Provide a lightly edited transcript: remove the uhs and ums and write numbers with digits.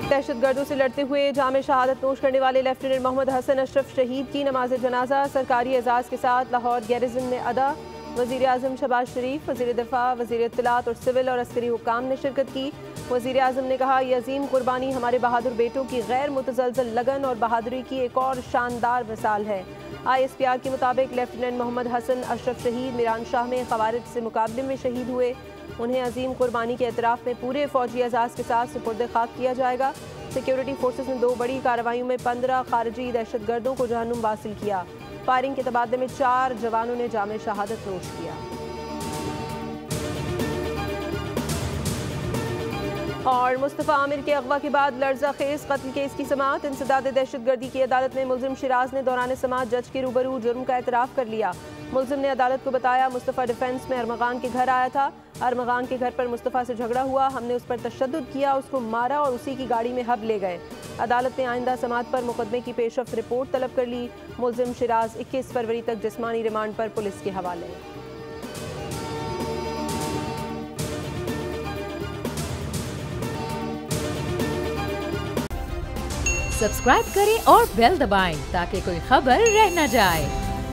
दहशतगर्दों से लड़ते हुए जामे शहादत नोश करने वाले लेफ्टिनेंट मोहम्मद हसन अशरफ शहीद की नमाज जनाजा सरकारी एजाज़ के साथ लाहौर गैरिजन में अदा। वज़ीर आज़म शहबाज शरीफ, वज़ीर दिफा, वज़ीर इत्तलात और सिविल और अस्करी हुक्काम ने शिरकत की। वज़ीर आज़म ने कहा, ये अजीम कुर्बानी हमारे बहादुर बेटों की गैर मुतज़लज़ल लगन और बहादुरी की एक और शानदार मिसाल है। ISPR के मुताबिक लेफ्टिनेंट मोहम्मद हसन अशरफ शहीद मीरानशाह में ख़वारिज से मुकाबले में शहीद हुए। उन्हें अजीम कुर्बानी के एतराफ़ में पूरे फ़ौजी एजाज़ के साथ सुपुर्द खाक किया जाएगा। सिक्योरिटी फोर्सेस ने 2 बड़ी कार्रवाइयों में 15 खारजी दहशतगर्दों को जहन्नुम हासिल किया। फायरिंग के तबादले में 4 जवानों ने जामे शहादत नोश किया। और मुस्तफ़ा आमिर के अगवा के बाद लर्जा खेज कत्ल केस की समाअत। इंसदाद दहशतगर्दी की अदालत में मुलजिम शिराज ने दौरान समाअत जज के रूबरू जुर्म का एतराफ़ कर लिया। मुलजिम ने अदालत को बताया, मुस्तफ़ा डिफेंस में अरमगान के घर आया था। अरमगान के घर पर मुस्तफ़ा से झगड़ा हुआ, हमने उस पर तशद्दुद किया, उसको मारा और उसी की गाड़ी में हब ले गए। अदालत ने आइंदा समाअत पर मुकदमे की पेशरफ्त रिपोर्ट तलब कर ली। मुलजिम शिराज 21 फरवरी तक जिस्मानी रिमांड पर पुलिस के हवाले। सब्सक्राइब करें और बेल दबाएं ताकि कोई खबर रह न जाए।